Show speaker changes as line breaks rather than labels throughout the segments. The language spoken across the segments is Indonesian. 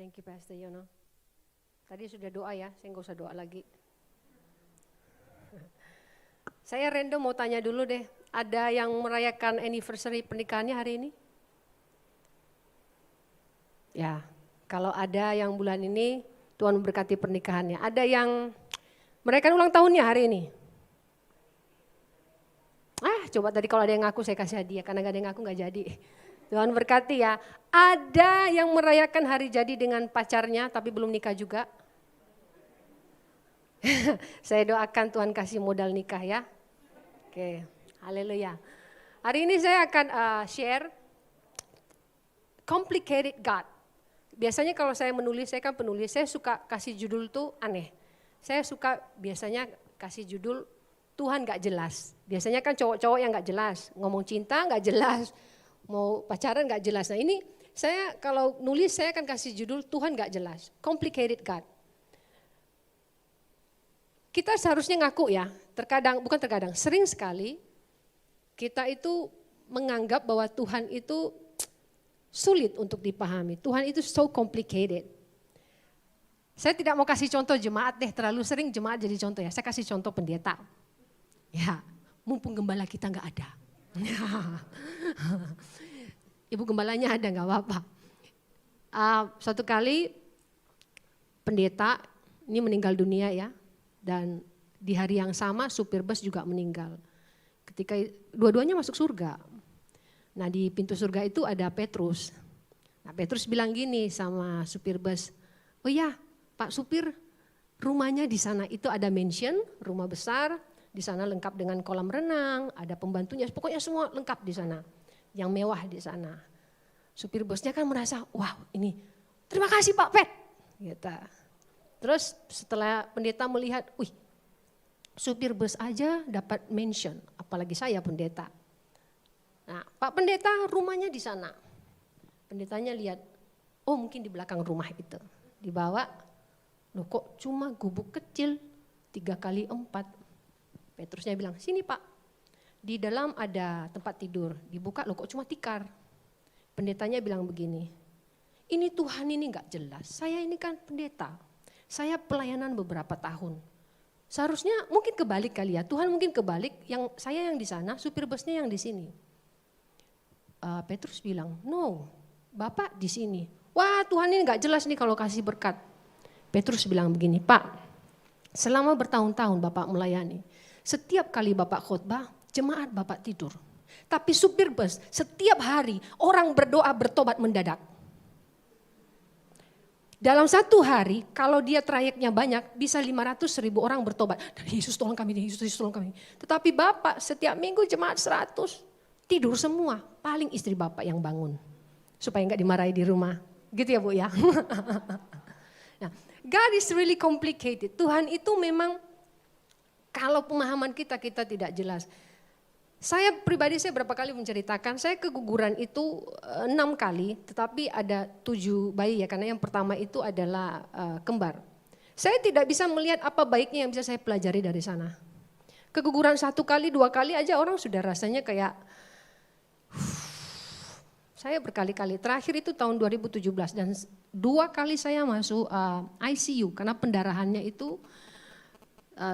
Thank you Pastor Yono. Tadi sudah doa ya, saya nggak usah doa lagi. Saya random mau tanya dulu deh, ada yang merayakan anniversary pernikahannya hari ini? Ya, kalau ada yang bulan ini, Tuhan memberkati pernikahannya. Ada yang merayakan ulang tahunnya hari ini? Coba tadi kalau ada yang ngaku saya kasih hadiah, karena gak ada yang ngaku gak jadi. Tuhan berkati ya. Ada yang merayakan hari jadi dengan pacarnya tapi belum nikah juga? Saya doakan Tuhan kasih modal nikah ya. Oke, haleluya. Hari ini saya akan share Complicated God. Biasanya kalau saya menulis, saya kan penulis, saya suka kasih judul tuh aneh. Saya suka biasanya kasih judul Tuhan gak jelas. Biasanya kan cowok-cowok yang gak jelas, ngomong cinta gak jelas, mau pacaran gak jelas. Nah ini saya kalau nulis saya akan kasih judul Tuhan gak jelas, Complicated God. Kita seharusnya ngaku ya, sering sekali kita itu menganggap bahwa Tuhan itu sulit untuk dipahami. Tuhan itu so complicated. Saya tidak mau kasih contoh jemaat deh, terlalu sering jemaat jadi contoh ya. Saya kasih contoh pendeta. Ya, mumpung gembala kita nggak ada. Ibu gembalanya ada nggak apa-apa. Suatu kali pendeta ini meninggal dunia ya. Dan di hari yang sama supir bus juga meninggal. Ketika dua-duanya masuk surga. Nah di pintu surga itu ada Petrus. Nah Petrus bilang gini sama supir bus, oh ya Pak supir, rumahnya di sana itu ada mansion, rumah besar, di sana lengkap dengan kolam renang, ada pembantunya, pokoknya semua lengkap di sana, yang mewah di sana. Supir busnya kan merasa, wow ini terima kasih Pak Pet, gitu. Terus setelah pendeta melihat, wih supir bus aja dapat mansion, apalagi saya pendeta. Nah, Pak Pendeta rumahnya di sana. Pendetanya lihat, oh mungkin di belakang rumah itu. Dibawa, loh kok cuma gubuk kecil 3x4. Petrusnya bilang, sini Pak, di dalam ada tempat tidur. Dibuka, loh kok cuma tikar. Pendetanya bilang begini, ini Tuhan ini gak jelas, saya ini kan pendeta. Saya pelayanan beberapa tahun. Seharusnya mungkin kebalik kali ya, Tuhan mungkin kebalik, saya yang di sana, supir busnya yang di sini. Petrus bilang, no, Bapak di sini. Wah Tuhan ini gak jelas nih kalau kasih berkat. Petrus bilang begini, Pak, selama bertahun-tahun Bapak melayani, setiap kali Bapak khotbah, jemaat Bapak tidur. Tapi supir bus setiap hari orang berdoa bertobat mendadak. Dalam satu hari kalau dia trayeknya banyak bisa 500.000 orang bertobat. Yesus tolong kami, Yesus tolong kami. Tetapi Bapak setiap minggu jemaat 100 tidur semua. Paling istri Bapak yang bangun. Supaya enggak dimarahi di rumah. Gitu ya Bu ya. Nah, God is really complicated. Tuhan itu memang kalau pemahaman kita tidak jelas. Saya pribadi berapa kali menceritakan, saya keguguran itu 6 kali, tetapi ada 7 bayi ya, karena yang pertama itu adalah kembar. Saya tidak bisa melihat apa baiknya yang bisa saya pelajari dari sana. Keguguran 1 kali, 2 kali aja orang sudah rasanya kayak, saya berkali-kali, terakhir itu tahun 2017 dan 2 kali saya masuk ICU karena pendarahannya itu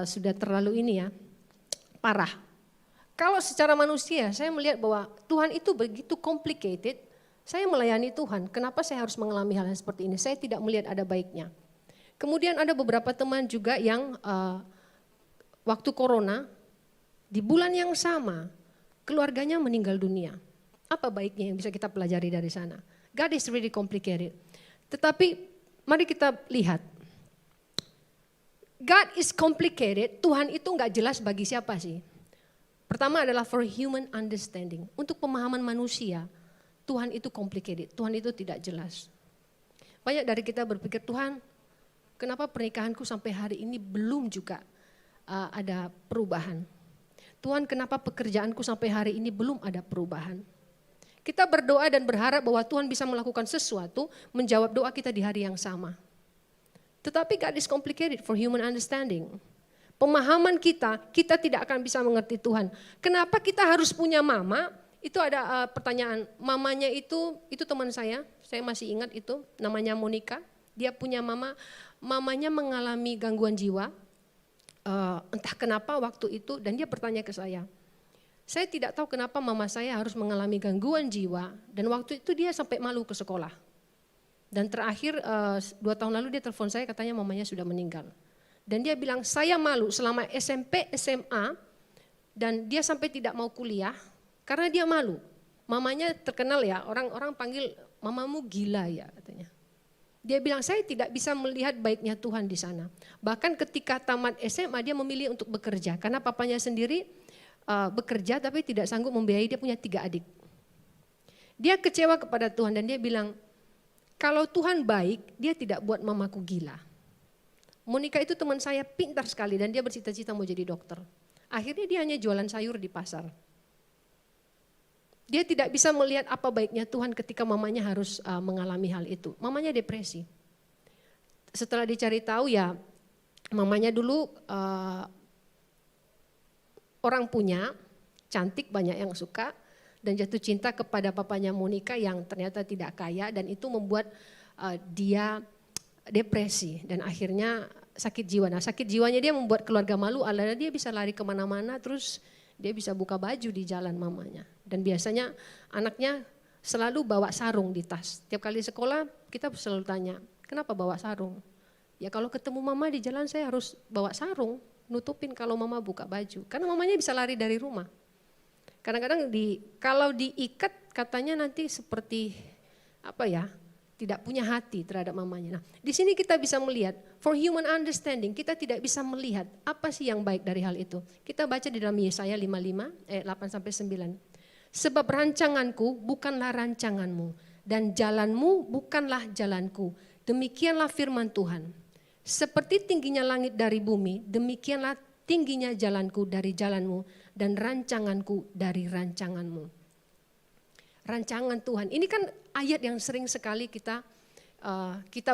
sudah terlalu ini ya, parah. Kalau secara manusia saya melihat bahwa Tuhan itu begitu complicated, saya melayani Tuhan, kenapa saya harus mengalami hal yang seperti ini? Saya tidak melihat ada baiknya. Kemudian ada beberapa teman juga yang waktu corona, di bulan yang sama, keluarganya meninggal dunia. Apa baiknya yang bisa kita pelajari dari sana? God is really complicated. Tetapi mari kita lihat, God is complicated, Tuhan itu gak jelas bagi siapa sih? Pertama adalah for human understanding. Untuk pemahaman manusia, Tuhan itu complicated, Tuhan itu tidak jelas. Banyak dari kita berpikir, Tuhan kenapa pernikahanku sampai hari ini belum juga ada perubahan. Tuhan kenapa pekerjaanku sampai hari ini belum ada perubahan. Kita berdoa dan berharap bahwa Tuhan bisa melakukan sesuatu, menjawab doa kita di hari yang sama. Tetapi God is complicated for human understanding. Pemahaman kita tidak akan bisa mengerti Tuhan. Kenapa kita harus punya mama? Itu ada pertanyaan, mamanya itu teman saya masih ingat itu, namanya Monica. Dia punya mamanya mengalami gangguan jiwa, entah kenapa waktu itu, dan dia bertanya ke saya tidak tahu kenapa mama saya harus mengalami gangguan jiwa, dan waktu itu dia sampai malu ke sekolah. Dan terakhir 2 tahun lalu dia telepon saya, katanya mamanya sudah meninggal. Dan dia bilang, saya malu selama SMP, SMA, dan dia sampai tidak mau kuliah karena dia malu. Mamanya terkenal ya, orang panggil mamamu gila ya katanya. Dia bilang, saya tidak bisa melihat baiknya Tuhan di sana. Bahkan ketika tamat SMA dia memilih untuk bekerja, karena papanya sendiri bekerja tapi tidak sanggup membiayai, dia punya 3 adik. Dia kecewa kepada Tuhan dan dia bilang, kalau Tuhan baik, dia tidak buat mamaku gila. Monica itu teman saya pintar sekali dan dia bercita-cita mau jadi dokter. Akhirnya dia hanya jualan sayur di pasar. Dia tidak bisa melihat apa baiknya Tuhan ketika mamanya harus mengalami hal itu. Mamanya depresi. Setelah dicari tahu ya, mamanya dulu orang punya, cantik, banyak yang suka, dan jatuh cinta kepada papanya Monica yang ternyata tidak kaya, dan itu membuat dia depresi dan akhirnya sakit jiwa. Nah, sakit jiwanya dia membuat keluarga malu, alhamdulillah dia bisa lari kemana-mana, terus dia bisa buka baju di jalan mamanya. Dan biasanya anaknya selalu bawa sarung di tas. Tiap kali sekolah kita selalu tanya, kenapa bawa sarung? Ya kalau ketemu mama di jalan saya harus bawa sarung, nutupin kalau mama buka baju. Karena mamanya bisa lari dari rumah. Kadang-kadang kalau diikat katanya nanti seperti tidak punya hati terhadap mamanya. Nah, di sini kita bisa melihat, for human understanding, kita tidak bisa melihat apa sih yang baik dari hal itu. Kita baca di dalam Yesaya 55 ayat 8-9. Sebab rancanganku bukanlah rancanganmu dan jalanmu bukanlah jalanku. Demikianlah firman Tuhan. Seperti tingginya langit dari bumi, demikianlah tingginya jalanku dari jalanmu dan rancanganku dari rancanganmu. Rancangan Tuhan, ini kan ayat yang sering sekali kita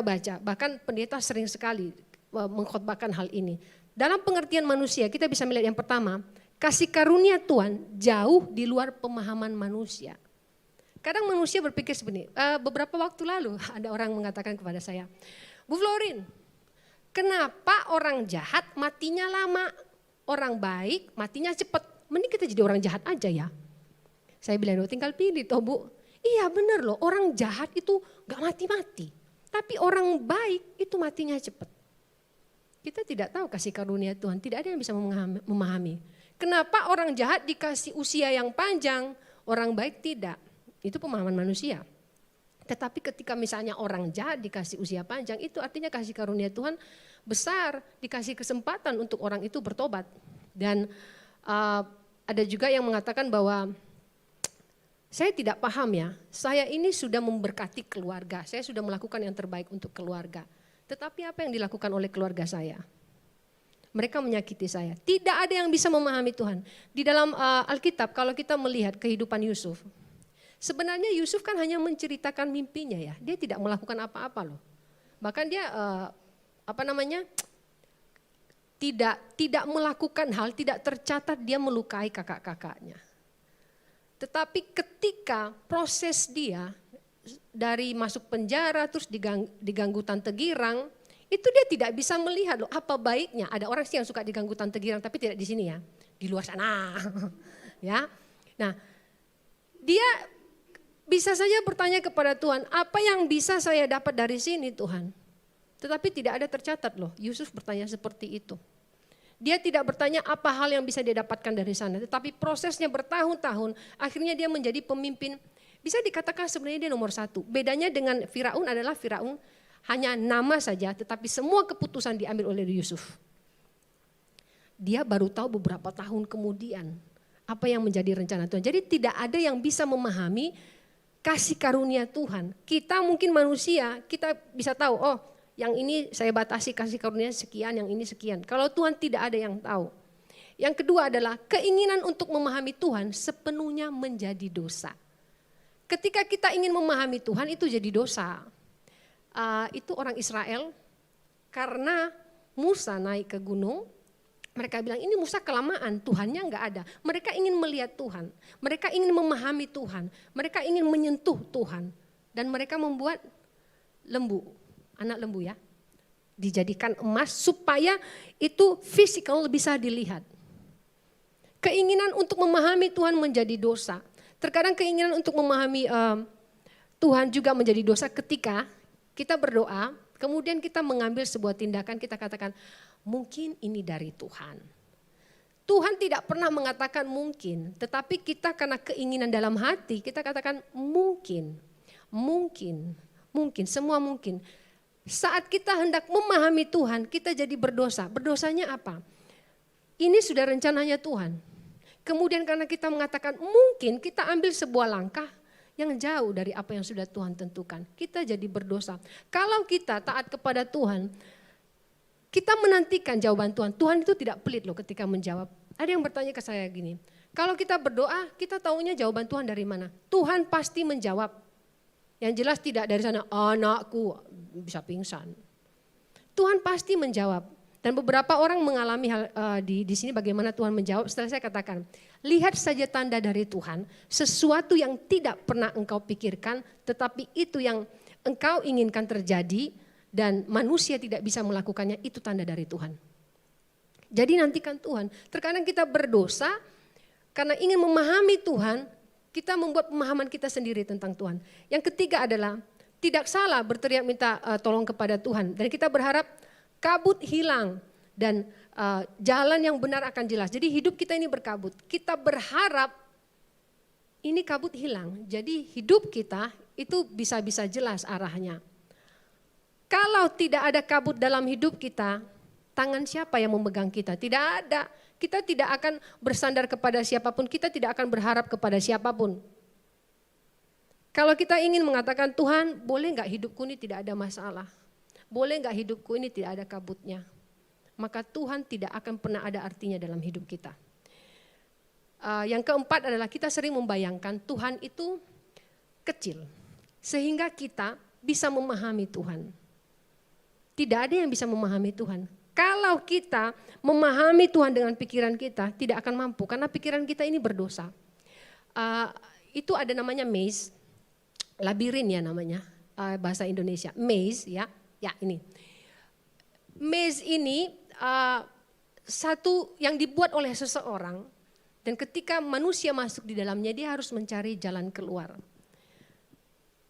baca, bahkan pendeta sering sekali mengkhotbahkan hal ini. Dalam pengertian manusia kita bisa melihat yang pertama, kasih karunia Tuhan jauh di luar pemahaman manusia. Kadang manusia berpikir seperti ini. Beberapa waktu lalu ada orang mengatakan kepada saya, Bu Florin, kenapa orang jahat matinya lama, orang baik matinya cepat, mending kita jadi orang jahat aja ya. Saya bilang, tinggal pilih toh Bu. Iya benar loh, orang jahat itu gak mati-mati. Tapi orang baik itu matinya cepat. Kita tidak tahu kasih karunia Tuhan, tidak ada yang bisa memahami. Kenapa orang jahat dikasih usia yang panjang, orang baik tidak. Itu pemahaman manusia. Tetapi ketika misalnya orang jahat dikasih usia panjang, itu artinya kasih karunia Tuhan besar, dikasih kesempatan untuk orang itu bertobat. Dan ada juga yang mengatakan bahwa saya tidak paham ya, saya ini sudah memberkati keluarga, saya sudah melakukan yang terbaik untuk keluarga. Tetapi apa yang dilakukan oleh keluarga saya? Mereka menyakiti saya. Tidak ada yang bisa memahami Tuhan. Di dalam Alkitab kalau kita melihat kehidupan Yusuf, sebenarnya Yusuf kan hanya menceritakan mimpinya ya, dia tidak melakukan apa-apa loh. Bahkan dia tidak melakukan hal, tidak tercatat dia melukai kakak-kakaknya. Tetapi ketika proses dia dari masuk penjara terus diganggu tante girang, itu dia tidak bisa melihat loh apa baiknya. Ada orang sih yang suka diganggu tante girang tapi tidak di sini ya, di luar sana. Ya. Nah, dia bisa saja bertanya kepada Tuhan, apa yang bisa saya dapat dari sini Tuhan? Tetapi tidak ada tercatat loh, Yusuf bertanya seperti itu. Dia tidak bertanya apa hal yang bisa dia dapatkan dari sana. Tetapi prosesnya bertahun-tahun, akhirnya dia menjadi pemimpin. Bisa dikatakan sebenarnya dia nomor 1. Bedanya dengan Firaun adalah Firaun hanya nama saja, tetapi semua keputusan diambil oleh Yusuf. Dia baru tahu beberapa tahun kemudian apa yang menjadi rencana Tuhan. Jadi tidak ada yang bisa memahami kasih karunia Tuhan. Kita mungkin manusia, kita bisa tahu, oh yang ini saya batasi kasih karunia sekian, yang ini sekian. Kalau Tuhan tidak ada yang tahu. Yang kedua adalah keinginan untuk memahami Tuhan sepenuhnya menjadi dosa. Ketika kita ingin memahami Tuhan itu jadi dosa. Itu orang Israel karena Musa naik ke gunung. Mereka bilang ini Musa kelamaan, Tuhannya enggak ada. Mereka ingin melihat Tuhan. Mereka ingin memahami Tuhan. Mereka ingin menyentuh Tuhan. Dan mereka membuat lembu. anak lembu ya. Dijadikan emas supaya itu fisikal bisa dilihat. Keinginan untuk memahami Tuhan menjadi dosa. Terkadang keinginan untuk memahami Tuhan juga menjadi dosa ketika kita berdoa, kemudian kita mengambil sebuah tindakan, kita katakan mungkin ini dari Tuhan. Tuhan tidak pernah mengatakan mungkin, tetapi kita karena keinginan dalam hati, kita katakan mungkin, semua mungkin. Saat kita hendak memahami Tuhan, kita jadi berdosa. Berdosanya apa? Ini sudah rencananya Tuhan. Kemudian karena kita mengatakan mungkin, kita ambil sebuah langkah yang jauh dari apa yang sudah Tuhan tentukan. Kita jadi berdosa. Kalau kita taat kepada Tuhan, kita menantikan jawaban Tuhan. Tuhan itu tidak pelit loh ketika menjawab. Ada yang bertanya ke saya gini, kalau kita berdoa, kita taunya jawaban Tuhan dari mana? Tuhan pasti menjawab. Yang jelas tidak dari sana, anakku bisa pingsan. Tuhan pasti menjawab. Dan beberapa orang mengalami hal di sini bagaimana Tuhan menjawab. Setelah saya katakan, lihat saja tanda dari Tuhan, sesuatu yang tidak pernah engkau pikirkan, tetapi itu yang engkau inginkan terjadi dan manusia tidak bisa melakukannya, itu tanda dari Tuhan. Jadi nantikan Tuhan. Terkadang kita berdosa karena ingin memahami Tuhan, kita membuat pemahaman kita sendiri tentang Tuhan. Yang ketiga adalah tidak salah berteriak minta tolong kepada Tuhan. Dan kita berharap kabut hilang dan jalan yang benar akan jelas. Jadi hidup kita ini berkabut. Kita berharap ini kabut hilang. Jadi hidup kita itu bisa jelas arahnya. Kalau tidak ada kabut dalam hidup kita, tangan siapa yang memegang kita? Tidak ada. Kita tidak akan bersandar kepada siapapun, kita tidak akan berharap kepada siapapun. Kalau kita ingin mengatakan, Tuhan boleh enggak hidupku ini tidak ada masalah? Boleh enggak hidupku ini tidak ada kabutnya? Maka Tuhan tidak akan pernah ada artinya dalam hidup kita. Yang keempat adalah kita sering membayangkan Tuhan itu kecil. Sehingga kita bisa memahami Tuhan. Tidak ada yang bisa memahami Tuhan. Kalau kita memahami Tuhan dengan pikiran kita, tidak akan mampu. Karena pikiran kita ini berdosa. Itu ada namanya maze, labirin ya namanya, bahasa Indonesia. Maze ya ini. Maze ini satu yang dibuat oleh seseorang. Dan ketika manusia masuk di dalamnya, dia harus mencari jalan keluar.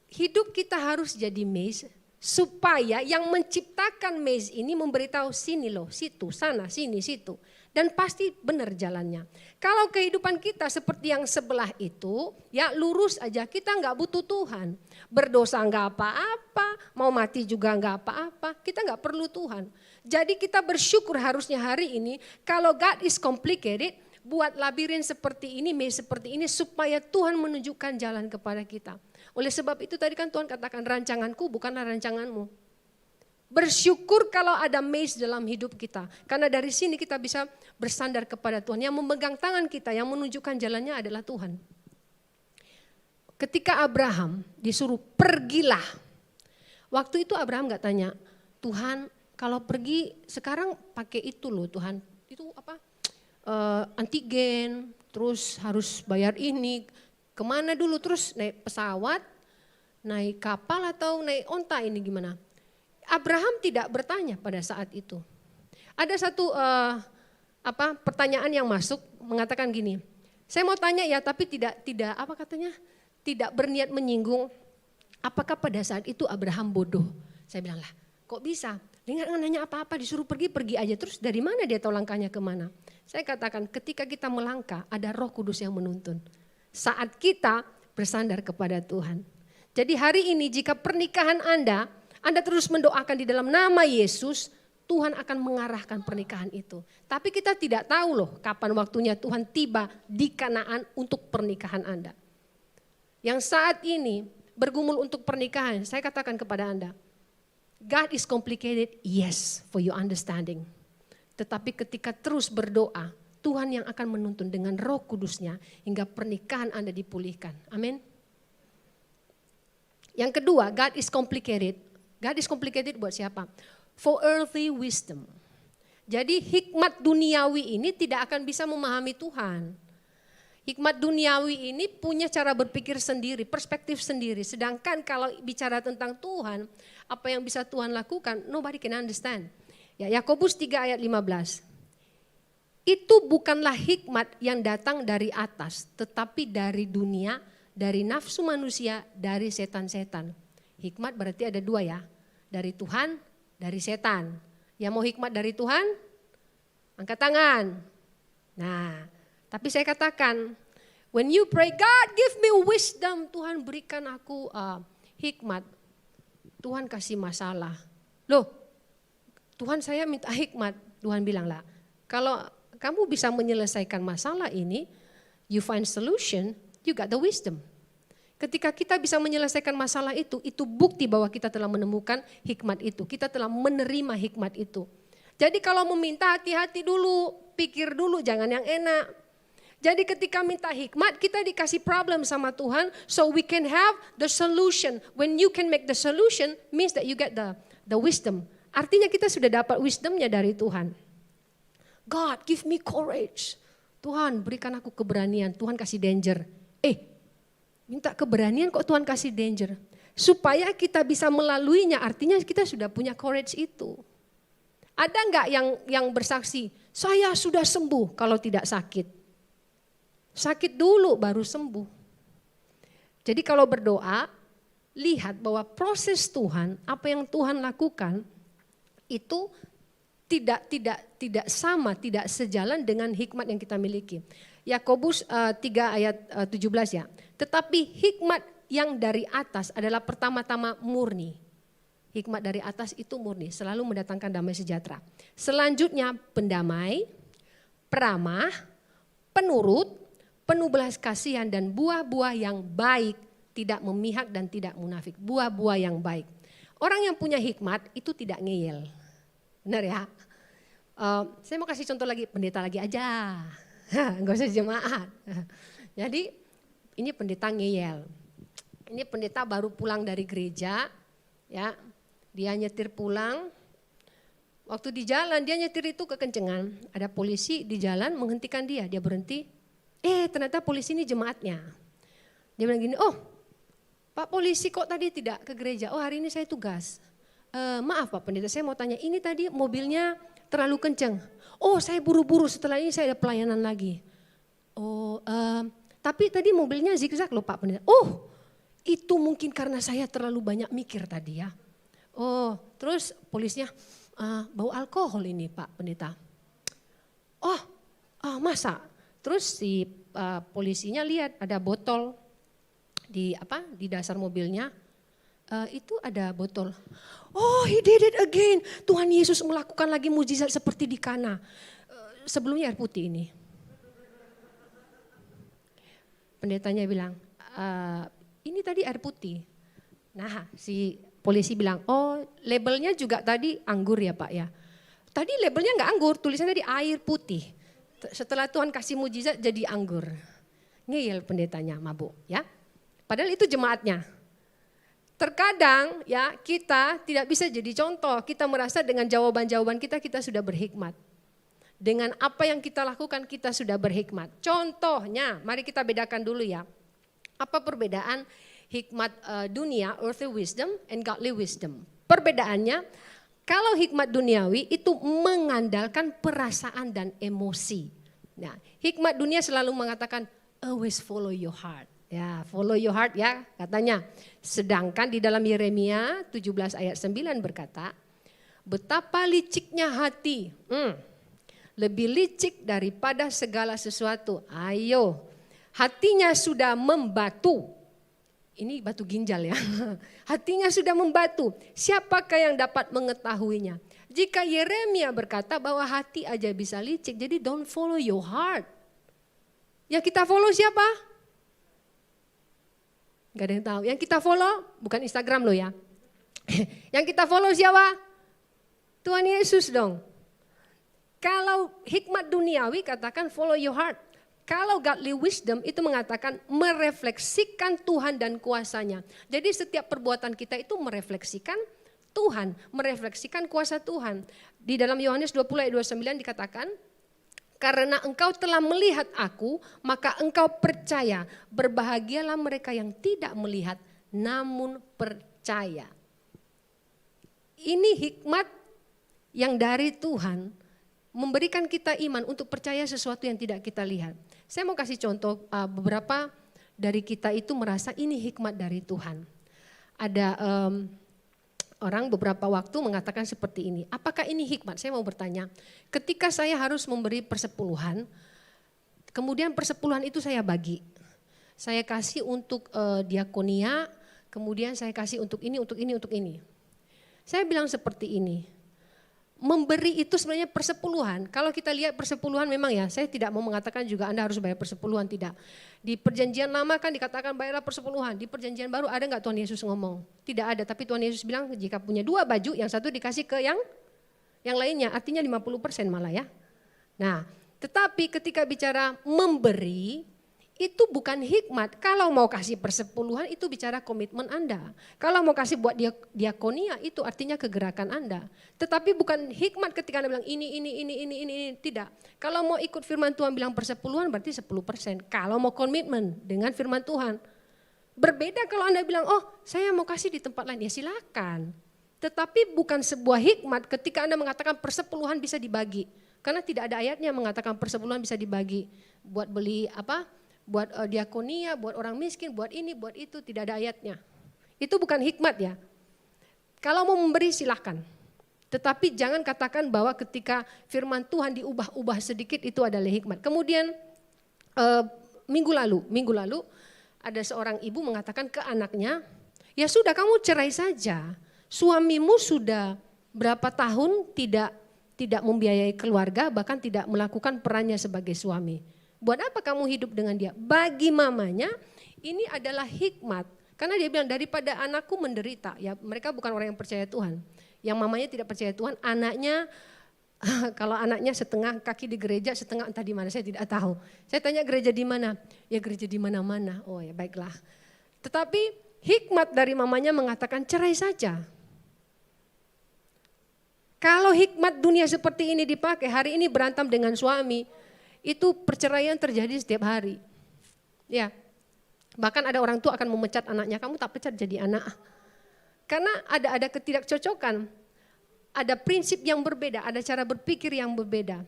Hidup kita harus jadi maze, supaya yang menciptakan maze ini memberitahu sini loh, situ, sana, sini, situ. Dan pasti benar jalannya. Kalau kehidupan kita seperti yang sebelah itu, ya lurus aja, kita nggak butuh Tuhan. Berdosa nggak apa-apa, mau mati juga nggak apa-apa, kita nggak perlu Tuhan. Jadi kita bersyukur harusnya hari ini, kalau God is complicated, buat labirin seperti ini, maze seperti ini, supaya Tuhan menunjukkan jalan kepada kita. Oleh sebab itu tadi kan Tuhan katakan rancanganku bukanlah rancanganmu. Bersyukur kalau ada maze dalam hidup kita. Karena dari sini kita bisa bersandar kepada Tuhan. Yang memegang tangan kita, yang menunjukkan jalannya adalah Tuhan. Ketika Abraham disuruh pergilah. Waktu itu Abraham gak tanya, Tuhan kalau pergi sekarang pakai itu loh Tuhan. Itu apa? Antigen, terus harus bayar ini. Kemana dulu, terus naik pesawat, naik kapal atau naik onta ini gimana? Abraham tidak bertanya pada saat itu. Ada satu pertanyaan yang masuk mengatakan gini, saya mau tanya ya tapi tidak apa katanya, tidak berniat menyinggung. Apakah pada saat itu Abraham bodoh? Saya bilang lah, kok bisa? Dia nggak nanya apa-apa, disuruh pergi aja. Terus dari mana dia tahu langkahnya kemana? Saya katakan ketika kita melangkah ada Roh Kudus yang menuntun. Saat kita bersandar kepada Tuhan. Jadi hari ini jika pernikahan Anda terus mendoakan di dalam nama Yesus, Tuhan akan mengarahkan pernikahan itu. Tapi kita tidak tahu loh kapan waktunya Tuhan tiba di Kanaan untuk pernikahan Anda. Yang saat ini bergumul untuk pernikahan, saya katakan kepada Anda, God is complicated, yes, for your understanding. Tetapi ketika terus berdoa, Tuhan yang akan menuntun dengan Roh Kudusnya hingga pernikahan Anda dipulihkan. Amin. Yang kedua, God is complicated. God is complicated buat siapa? For earthly wisdom. Jadi hikmat duniawi ini tidak akan bisa memahami Tuhan. Hikmat duniawi ini punya cara berpikir sendiri, perspektif sendiri. Sedangkan kalau bicara tentang Tuhan, apa yang bisa Tuhan lakukan, nobody can understand. Ya, Yakobus 3 ayat 15. Itu bukanlah hikmat yang datang dari atas, tetapi dari dunia, dari nafsu manusia, dari setan-setan. Hikmat berarti ada dua ya, dari Tuhan, dari setan. Yang mau hikmat dari Tuhan, angkat tangan. Nah, tapi saya katakan, when you pray, God give me wisdom, Tuhan berikan aku hikmat. Tuhan kasih masalah. Loh, Tuhan saya minta hikmat. Tuhan bilang lah, kalau kamu bisa menyelesaikan masalah ini, you find solution, you got the wisdom. Ketika kita bisa menyelesaikan masalah itu bukti bahwa kita telah menemukan hikmat itu. Kita telah menerima hikmat itu. Jadi kalau meminta hati-hati dulu, pikir dulu, jangan yang enak. Jadi ketika minta hikmat, kita dikasih problem sama Tuhan, so we can have the solution. When you can make the solution, means that you get the wisdom. Artinya kita sudah dapat wisdomnya dari Tuhan. God, give me courage. Tuhan, berikan aku keberanian. Tuhan kasih danger. Minta keberanian kok Tuhan kasih danger. Supaya kita bisa melaluinya, artinya kita sudah punya courage itu. Ada enggak yang bersaksi, saya sudah sembuh kalau tidak sakit? Sakit dulu baru sembuh. Jadi kalau berdoa, lihat bahwa proses Tuhan, apa yang Tuhan lakukan itu tidak sama, tidak sejalan dengan hikmat yang kita miliki. Yakobus 3 ayat 17 ya. Tetapi hikmat yang dari atas adalah pertama-tama murni. Hikmat dari atas itu murni, selalu mendatangkan damai sejahtera. Selanjutnya pendamai, peramah, penurut, penuh belas kasihan dan buah-buah yang baik, tidak memihak dan tidak munafik. Buah-buah yang baik. Orang yang punya hikmat itu tidak ngeyel. Benar ya? Saya mau kasih contoh lagi, pendeta lagi aja. Enggak usah jemaat. Jadi ini pendeta ngeyel. Ini pendeta baru pulang dari gereja, ya. Dia nyetir pulang. Waktu di jalan dia nyetir itu kekencengan. Ada polisi di jalan menghentikan dia. Dia berhenti. Ternyata polisi ini jemaatnya. Dia bilang gini, oh Pak polisi kok tadi tidak ke gereja? Oh hari ini saya tugas. Maaf Pak pendeta, saya mau tanya, ini tadi mobilnya terlalu kenceng. Oh saya buru-buru, setelah ini saya ada pelayanan lagi. Oh tapi tadi mobilnya zigzag loh Pak pendeta. Oh itu mungkin karena saya terlalu banyak mikir tadi ya. Oh terus polisnya, bau alkohol ini Pak pendeta. Oh masa? Terus si polisinya lihat ada botol di dasar mobilnya. Itu ada botol. Oh, he did it again. Tuhan Yesus melakukan lagi mujizat seperti di Kana. Sebelumnya air putih ini. Pendetanya bilang, ini tadi air putih. Nah, si polisi bilang, oh labelnya juga tadi anggur ya Pak ya. Tadi labelnya enggak anggur, tulisannya tadi air putih. Setelah Tuhan kasih mujizat jadi anggur. Ngeyel pendetanya, mabuk ya. Padahal itu jemaatnya. Terkadang ya kita tidak bisa jadi contoh. Kita merasa dengan jawaban-jawaban kita sudah berhikmat. Dengan apa yang kita lakukan kita sudah berhikmat. Contohnya, mari kita bedakan dulu ya. Apa perbedaan hikmat dunia, earthly wisdom and godly wisdom? Perbedaannya, kalau hikmat duniawi itu mengandalkan perasaan dan emosi. Nah, hikmat dunia selalu mengatakan always follow your heart. Ya, follow your heart ya katanya. Sedangkan di dalam Yeremia 17 ayat 9 berkata, betapa liciknya hati. Lebih licik daripada segala sesuatu. Ayo, hatinya sudah membatu. Ini batu ginjal ya. Hatinya sudah membatu. Siapakah yang dapat mengetahuinya? Jika Yeremia berkata bahwa hati aja bisa licik, jadi don't follow your heart. Yang kita follow siapa? Gak ada yang tahu. Yang kita follow bukan Instagram loh ya. Yang kita follow siapa? Tuhan Yesus dong. Kalau hikmat duniawi katakan follow your heart. Kalau godly wisdom itu mengatakan merefleksikan Tuhan dan kuasanya. Jadi setiap perbuatan kita itu merefleksikan Tuhan, merefleksikan kuasa Tuhan. Di dalam Yohanes 20 ayat 29 dikatakan, Karena engkau telah melihat aku, maka engkau percaya. Berbahagialah mereka yang tidak melihat, namun percaya. Ini hikmat yang dari Tuhan memberikan kita iman untuk percaya sesuatu yang tidak kita lihat. Saya mau kasih contoh, beberapa dari kita itu merasa ini hikmat dari Tuhan. Ada orang beberapa waktu mengatakan seperti ini, apakah ini hikmat? Saya mau bertanya, ketika saya harus memberi persepuluhan, kemudian persepuluhan itu saya bagi. Saya kasih untuk diakonia, kemudian saya kasih untuk ini, untuk ini, untuk ini. Saya bilang seperti ini, memberi itu sebenarnya persepuluhan. Kalau kita lihat persepuluhan memang ya, saya tidak mau mengatakan juga Anda harus bayar persepuluhan, tidak. Di perjanjian lama kan dikatakan bayarlah persepuluhan, di perjanjian baru ada nggak Tuhan Yesus ngomong? Tidak ada, tapi Tuhan Yesus bilang jika punya 2 baju, yang satu dikasih ke yang lainnya, artinya 50% malah ya. Nah, tetapi ketika bicara memberi, itu bukan hikmat. Kalau mau kasih persepuluhan itu bicara komitmen Anda. Kalau mau kasih buat diakonia itu artinya kegerakan Anda. Tetapi bukan hikmat ketika Anda bilang ini, tidak. Kalau mau ikut firman Tuhan bilang persepuluhan berarti 10%. Kalau mau komitmen dengan firman Tuhan. Berbeda kalau Anda bilang, oh saya mau kasih di tempat lain, ya silakan. Tetapi bukan sebuah hikmat ketika Anda mengatakan persepuluhan bisa dibagi. Karena tidak ada ayatnya mengatakan persepuluhan bisa dibagi. Buat beli apa? Buat diakonia, buat orang miskin, buat ini, buat itu, tidak ada ayatnya. Itu bukan hikmat ya. Kalau mau memberi silahkan. Tetapi jangan katakan bahwa ketika firman Tuhan diubah-ubah sedikit itu adalah hikmat. Kemudian minggu lalu ada seorang ibu mengatakan ke anaknya, ya sudah kamu cerai saja. Suamimu sudah berapa tahun tidak membiayai keluarga, bahkan tidak melakukan perannya sebagai suami. Buat apa kamu hidup dengan dia? Bagi mamanya ini adalah hikmat. Karena dia bilang daripada anakku menderita. Ya mereka bukan orang yang percaya Tuhan. Yang mamanya tidak percaya Tuhan, anaknya kalau anaknya setengah kaki di gereja, setengah entah di mana, saya tidak tahu. Saya tanya gereja di mana? Ya gereja di mana-mana. Oh ya baiklah. Tetapi hikmat dari mamanya mengatakan cerai saja. Kalau hikmat dunia seperti ini dipakai, hari ini berantem dengan suami, itu perceraian terjadi setiap hari. Ya. Bahkan ada orang tua akan memecat anaknya, kamu tak pecat jadi anak. Karena ada ketidakcocokan. Ada prinsip yang berbeda, ada cara berpikir yang berbeda.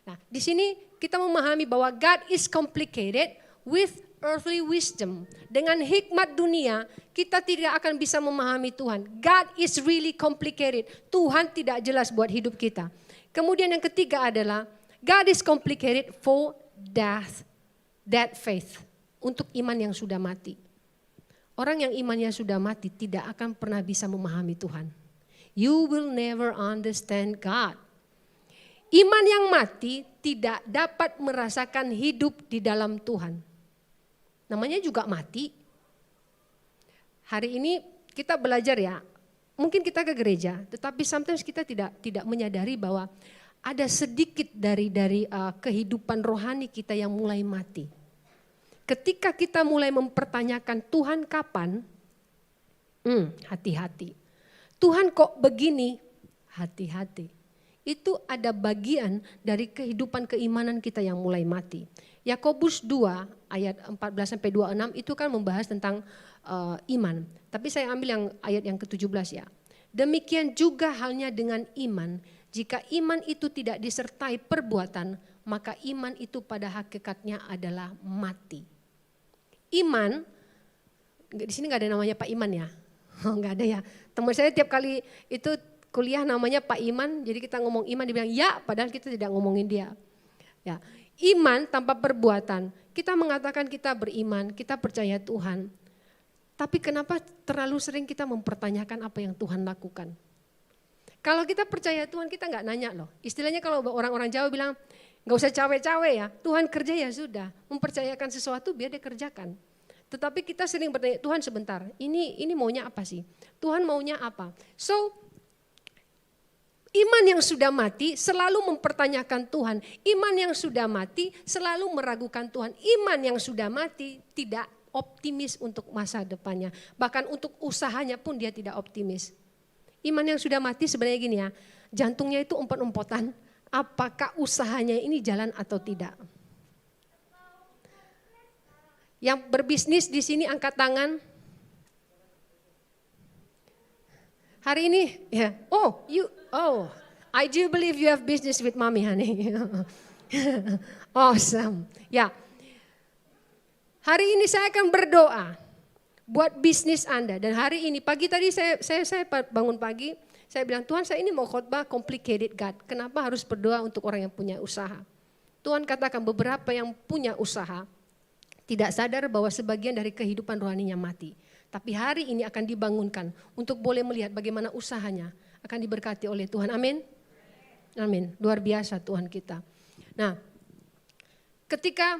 Nah, di sini kita memahami bahwa God is complicated with earthly wisdom. Dengan hikmat dunia, kita tidak akan bisa memahami Tuhan. God is really complicated. Tuhan tidak jelas buat hidup kita. Kemudian yang ketiga adalah God is complicated for dead faith. Untuk iman yang sudah mati. Orang yang imannya sudah mati tidak akan pernah bisa memahami Tuhan. You will never understand God. Iman yang mati tidak dapat merasakan hidup di dalam Tuhan. Namanya juga mati. Hari ini kita belajar ya, mungkin kita ke gereja, tetapi sometimes kita tidak menyadari bahwa ada sedikit dari kehidupan rohani kita yang mulai mati. Ketika kita mulai mempertanyakan Tuhan kapan, hati-hati. Tuhan kok begini, hati-hati. Itu ada bagian dari kehidupan keimanan kita yang mulai mati. Yakobus 2 ayat 14-26 itu kan membahas tentang iman. Tapi saya ambil yang ayat yang ke-17 ya. Demikian juga halnya dengan iman. Jika iman itu tidak disertai perbuatan, maka iman itu pada hakikatnya adalah mati. Iman, di sini nggak ada namanya Pak Iman ya, nggak ada ya. Teman saya tiap kali itu kuliah namanya Pak Iman, jadi kita ngomong iman dibilang ya, padahal kita tidak ngomongin dia. Ya, iman tanpa perbuatan, kita mengatakan kita beriman, kita percaya Tuhan. Tapi kenapa terlalu sering kita mempertanyakan apa yang Tuhan lakukan? Kalau kita percaya Tuhan kita nggak nanya loh. Istilahnya kalau orang-orang Jawa bilang nggak usah cawe-cawe ya. Tuhan kerja ya sudah. Mempercayakan sesuatu biar dia kerjakan. Tetapi kita sering bertanya, Tuhan sebentar, ini maunya apa sih? Tuhan maunya apa? So, iman yang sudah mati selalu mempertanyakan Tuhan. Iman yang sudah mati selalu meragukan Tuhan. Iman yang sudah mati tidak optimis untuk masa depannya. Bahkan untuk usahanya pun dia tidak optimis. Iman yang sudah mati sebenarnya gini ya, jantungnya itu umpot-umpotan, apakah usahanya ini jalan atau tidak. Yang berbisnis di sini angkat tangan. Hari ini, ya. I do believe you have business with mommy, honey. Awesome. Ya. Hari ini saya akan berdoa buat bisnis Anda. Dan hari ini, pagi tadi saya bangun pagi, saya bilang, Tuhan saya ini mau khotbah complicated God. Kenapa harus berdoa untuk orang yang punya usaha? Tuhan katakan beberapa yang punya usaha, tidak sadar bahwa sebagian dari kehidupan rohaninya mati. Tapi hari ini akan dibangunkan untuk boleh melihat bagaimana usahanya akan diberkati oleh Tuhan. Amin. Amin. Luar biasa Tuhan kita. Nah, ketika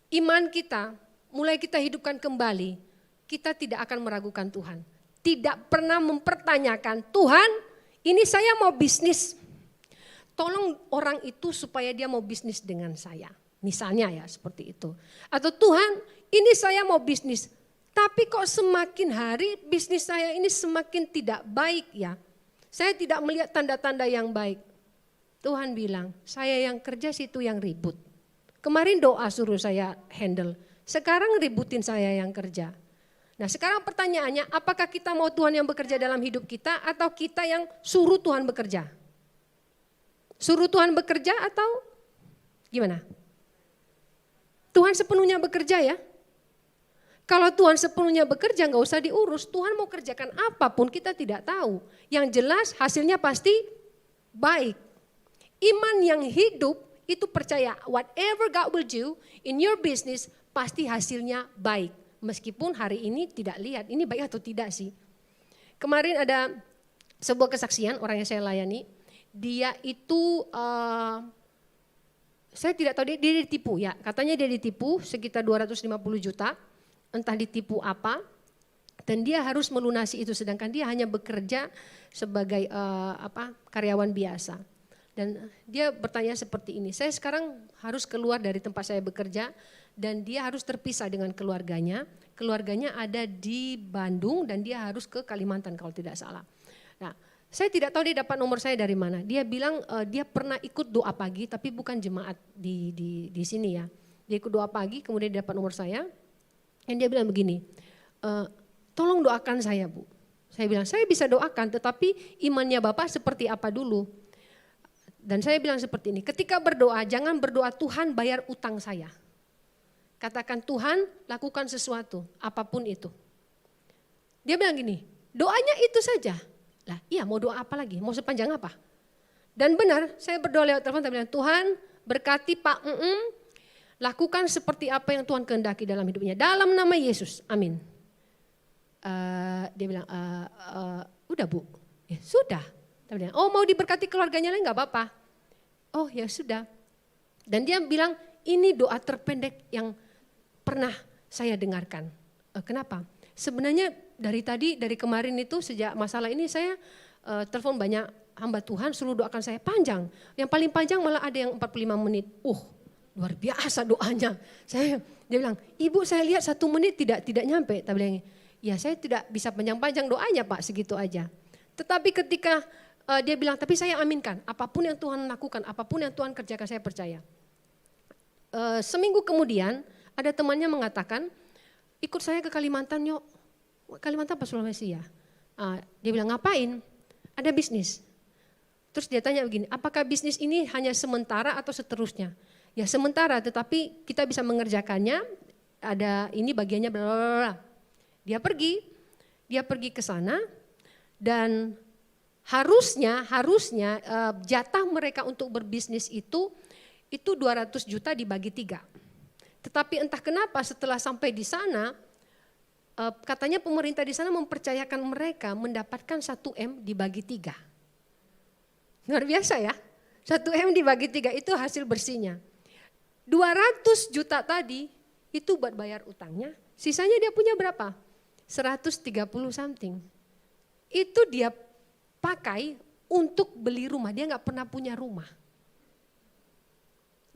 iman kita mulai kita hidupkan kembali, kita tidak akan meragukan Tuhan. Tidak pernah mempertanyakan, Tuhan ini saya mau bisnis. Tolong orang itu supaya dia mau bisnis dengan saya. Misalnya ya seperti itu. Atau Tuhan ini saya mau bisnis. Tapi kok semakin hari bisnis saya ini semakin tidak baik ya. Saya tidak melihat tanda-tanda yang baik. Tuhan bilang, saya yang kerja situ yang ribut. Kemarin doa suruh saya handle. Sekarang ributin saya yang kerja. Nah sekarang pertanyaannya, apakah kita mau Tuhan yang bekerja dalam hidup kita atau kita yang suruh Tuhan bekerja? Suruh Tuhan bekerja atau gimana? Tuhan sepenuhnya bekerja ya. Kalau Tuhan sepenuhnya bekerja nggak usah diurus. Tuhan mau kerjakan apapun kita tidak tahu. Yang jelas hasilnya pasti baik. Iman yang hidup itu percaya whatever God will do in your business pasti hasilnya baik. Meskipun hari ini tidak lihat ini baik atau tidak sih. Kemarin ada sebuah kesaksian orang yang saya layani. Dia itu, saya tidak tahu dia ditipu ya. Katanya dia ditipu sekitar 250 juta. Entah ditipu apa. Dan dia harus melunasi itu sedangkan dia hanya bekerja sebagai karyawan biasa. Dan dia bertanya seperti ini, saya sekarang harus keluar dari tempat saya bekerja dan dia harus terpisah dengan keluarganya. Keluarganya ada di Bandung dan dia harus ke Kalimantan kalau tidak salah. Nah, saya tidak tahu dia dapat nomor saya dari mana. Dia bilang dia pernah ikut doa pagi tapi bukan jemaat di sini ya. Dia ikut doa pagi kemudian dia dapat nomor saya. Dan dia bilang begini, tolong doakan saya Bu. Saya bilang saya bisa doakan tetapi imannya Bapak seperti apa dulu. Dan saya bilang seperti ini, ketika berdoa jangan berdoa Tuhan bayar utang saya. Katakan Tuhan lakukan sesuatu, apapun itu. Dia bilang gini, doanya itu saja. Lah iya mau doa apa lagi, mau sepanjang apa? Dan benar saya berdoa lewat telepon, saya bilang Tuhan berkati Pak lakukan seperti apa yang Tuhan kehendaki dalam hidupnya. Dalam nama Yesus, amin. Dia bilang, udah Bu, ya sudah. Oh mau diberkati keluarganya lain gak apa-apa. Oh ya sudah. Dan dia bilang ini doa terpendek yang pernah saya dengarkan. Kenapa? Sebenarnya dari kemarin itu sejak masalah ini saya telepon banyak hamba Tuhan suruh doakan saya panjang. Yang paling panjang malah ada yang 45 menit. Luar biasa doanya. Dia bilang, Ibu saya lihat 1 menit tidak nyampe. Dia bilang, ya saya tidak bisa panjang-panjang doanya Pak segitu aja. Tetapi ketika dia bilang, tapi saya aminkan, apapun yang Tuhan lakukan, apapun yang Tuhan kerjakan, saya percaya. Seminggu kemudian, ada temannya mengatakan, ikut saya ke Kalimantan yuk. Kalimantan apa Sulawesi ya? Dia bilang, ngapain? Ada bisnis. Terus dia tanya begini, apakah bisnis ini hanya sementara atau seterusnya? Ya sementara, tetapi kita bisa mengerjakannya, ada ini bagiannya blablabla. Dia pergi ke sana, dan harusnya jatah mereka untuk berbisnis itu 200 juta dibagi 3. Tetapi entah kenapa setelah sampai di sana katanya pemerintah di sana mempercayakan mereka mendapatkan 1M dibagi 3. Luar biasa ya. 1M dibagi 3 itu hasil bersihnya. 200 juta tadi itu buat bayar utangnya. Sisanya dia punya berapa? 130 something. Itu dia pakai untuk beli rumah, dia nggak pernah punya rumah.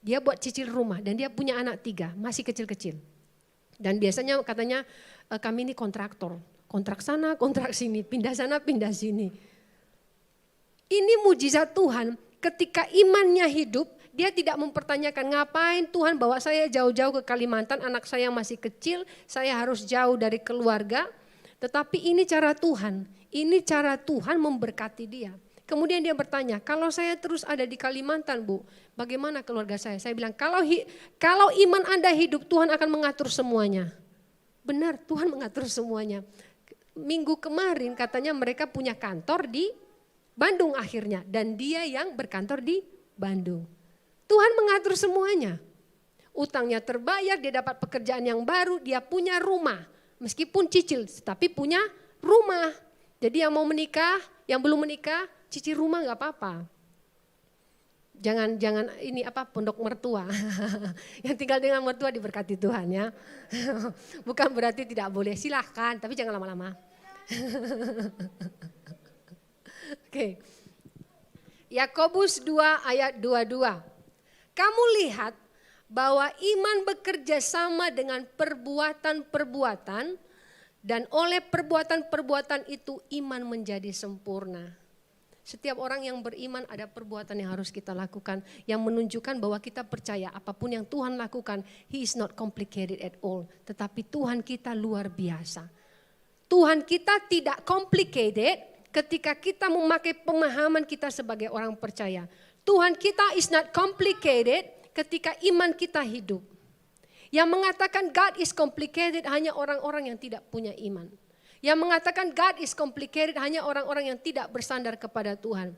Dia buat cicil rumah dan dia punya anak 3, masih kecil-kecil. Dan biasanya katanya kami ini kontraktor, kontrak sana, kontrak sini, pindah sana, pindah sini. Ini mujizat Tuhan, ketika imannya hidup, dia tidak mempertanyakan ngapain Tuhan bawa saya jauh-jauh ke Kalimantan, anak saya masih kecil, saya harus jauh dari keluarga. Tetapi ini cara Tuhan memberkati dia. Kemudian dia bertanya, kalau saya terus ada di Kalimantan Bu, bagaimana keluarga saya? Saya bilang, kalau iman Anda hidup, Tuhan akan mengatur semuanya. Benar, Tuhan mengatur semuanya. Minggu kemarin katanya mereka punya kantor di Bandung akhirnya. Dan dia yang berkantor di Bandung. Tuhan mengatur semuanya. Utangnya terbayar, dia dapat pekerjaan yang baru, dia punya rumah. Meskipun cicil, tapi punya rumah. Jadi yang mau menikah, yang belum menikah, cicil rumah gak apa-apa. Jangan ini pondok mertua. Yang tinggal dengan mertua diberkati Tuhan ya. Bukan berarti tidak boleh, silahkan, tapi jangan lama-lama. Oke. Yakobus 2 ayat 22. Kamu lihat bahwa iman bekerja sama dengan perbuatan-perbuatan dan oleh perbuatan-perbuatan itu iman menjadi sempurna. Setiap orang yang beriman ada perbuatan yang harus kita lakukan yang menunjukkan bahwa kita percaya apapun yang Tuhan lakukan, He is not complicated at all. Tetapi Tuhan kita luar biasa. Tuhan kita tidak complicated ketika kita memakai pemahaman kita sebagai orang percaya. Tuhan kita is not complicated ketika iman kita hidup. Yang mengatakan God is complicated hanya orang-orang yang tidak punya iman. Yang mengatakan God is complicated hanya orang-orang yang tidak bersandar kepada Tuhan.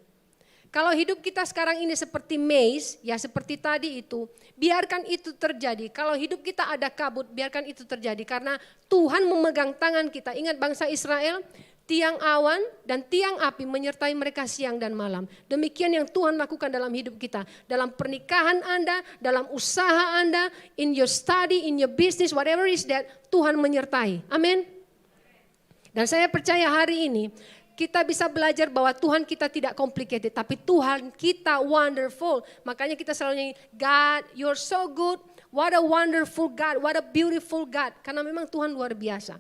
Kalau hidup kita sekarang ini seperti maze, ya seperti tadi itu, biarkan itu terjadi. Kalau hidup kita ada kabut, biarkan itu terjadi. Karena Tuhan memegang tangan kita. Ingat bangsa Israel, tiang awan dan tiang api menyertai mereka siang dan malam. Demikian yang Tuhan lakukan dalam hidup kita. Dalam pernikahan Anda, dalam usaha Anda, in your study, in your business, whatever is that, Tuhan menyertai. Amin. Dan saya percaya hari ini kita bisa belajar bahwa Tuhan kita tidak complicated, tapi Tuhan kita wonderful. Makanya kita selalu nyanyi, God, you're so good, what a wonderful God, what a beautiful God. Karena memang Tuhan luar biasa.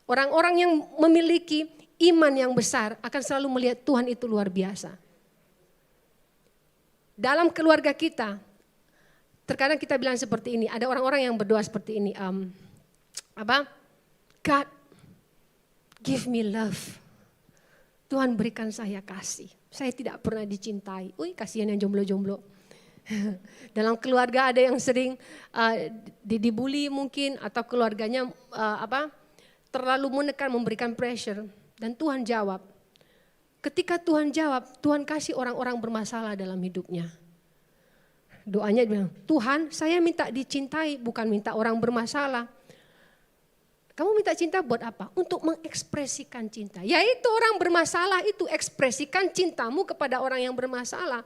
Orang-orang yang memiliki iman yang besar akan selalu melihat Tuhan itu luar biasa. Dalam keluarga kita, terkadang kita bilang seperti ini, ada orang-orang yang berdoa seperti ini, God, give me love. Tuhan berikan saya kasih. Saya tidak pernah dicintai. Kasihan yang jomblo-jomblo. Dalam keluarga ada yang sering dibully mungkin atau keluarganya terlalu menekan, memberikan pressure. Dan Tuhan jawab. Ketika Tuhan jawab, Tuhan kasih orang-orang bermasalah dalam hidupnya. Doanya bilang, Tuhan saya minta dicintai bukan minta orang bermasalah. Kamu minta cinta buat apa? Untuk mengekspresikan cinta. Yaitu orang bermasalah itu, ekspresikan cintamu kepada orang yang bermasalah.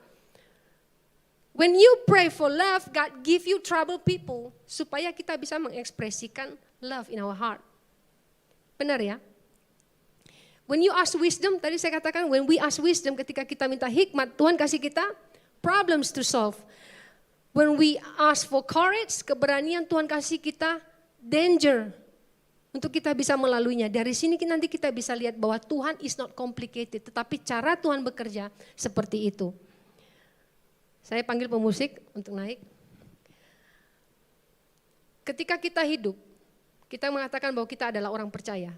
When you pray for love, God give you trouble people. Supaya kita bisa mengekspresikan love in our heart. Benar ya? When you ask wisdom, tadi saya katakan when we ask wisdom, ketika kita minta hikmat, Tuhan kasih kita problems to solve. When we ask for courage, keberanian, Tuhan kasih kita danger. Untuk kita bisa melaluinya. Dari sini nanti kita bisa lihat bahwa Tuhan is not complicated. Tetapi cara Tuhan bekerja seperti itu. Saya panggil pemusik untuk naik. Ketika kita hidup, kita mengatakan bahwa kita adalah orang percaya.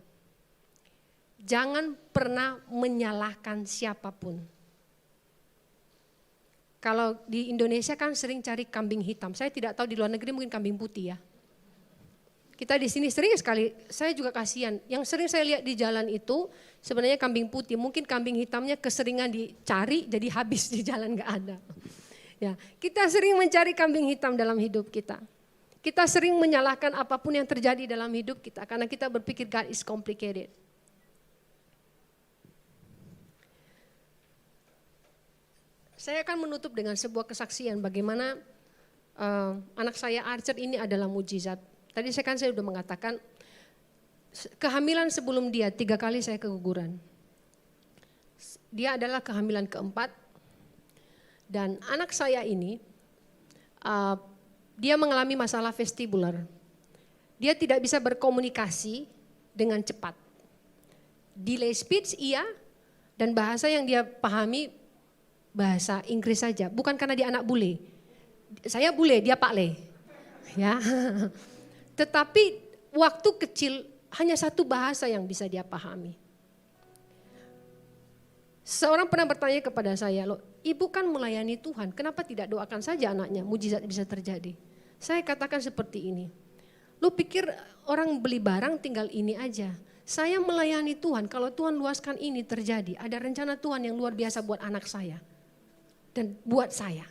Jangan pernah menyalahkan siapapun. Kalau di Indonesia kan sering cari kambing hitam. Saya tidak tahu di luar negeri mungkin kambing putih ya. Kita di sini sering sekali, saya juga kasihan. Yang sering saya lihat di jalan itu sebenarnya kambing putih. Mungkin kambing hitamnya keseringan dicari jadi habis di jalan gak ada. Ya, kita sering mencari kambing hitam dalam hidup kita. Kita sering menyalahkan apapun yang terjadi dalam hidup kita karena kita berpikir God is complicated. Saya akan menutup dengan sebuah kesaksian bagaimana anak saya Archer ini adalah mujizat. Tadi saya sudah mengatakan kehamilan sebelum dia 3 kali saya keguguran. Dia adalah kehamilan keempat dan anak saya ini dia mengalami masalah vestibular. Dia tidak bisa berkomunikasi dengan cepat. Delay speech iya dan bahasa yang dia pahami bahasa Inggris saja, bukan karena dia anak bule. Saya bule, dia Pak Le. Ya. Tetapi waktu kecil hanya satu bahasa yang bisa dia pahami. Seorang pernah bertanya kepada saya, loh, ibu kan melayani Tuhan, kenapa tidak doakan saja anaknya, mujizat bisa terjadi. Saya katakan seperti ini, lu pikir orang beli barang tinggal ini aja. Saya melayani Tuhan, kalau Tuhan luaskan ini terjadi, ada rencana Tuhan yang luar biasa buat anak saya dan buat saya.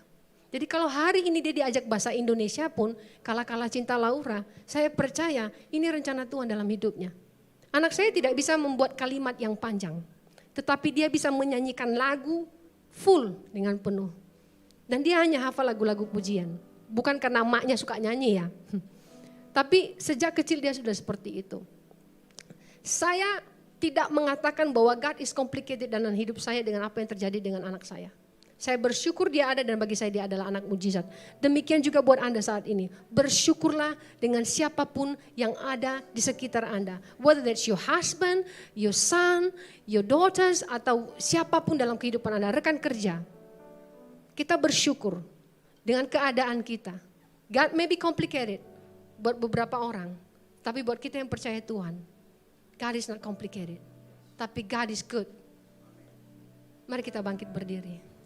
Jadi kalau hari ini dia diajak bahasa Indonesia pun, Kala-Kala Cinta Laura, saya percaya ini rencana Tuhan dalam hidupnya. Anak saya tidak bisa membuat kalimat yang panjang, tetapi dia bisa menyanyikan lagu full dengan penuh. Dan dia hanya hafal lagu-lagu pujian, bukan karena maknya suka nyanyi ya. Tapi sejak kecil dia sudah seperti itu. Saya tidak mengatakan bahwa God is complicated dalam hidup saya dengan apa yang terjadi dengan anak saya. Saya bersyukur dia ada dan bagi saya dia adalah anak mujizat. Demikian juga buat Anda saat ini. Bersyukurlah dengan siapapun yang ada di sekitar Anda. Whether that's your husband, your son, your daughters, atau siapapun dalam kehidupan Anda, rekan kerja. Kita bersyukur dengan keadaan kita. God may be complicated buat beberapa orang. Tapi buat kita yang percaya Tuhan, God is not complicated. Tapi God is good. Mari kita bangkit berdiri.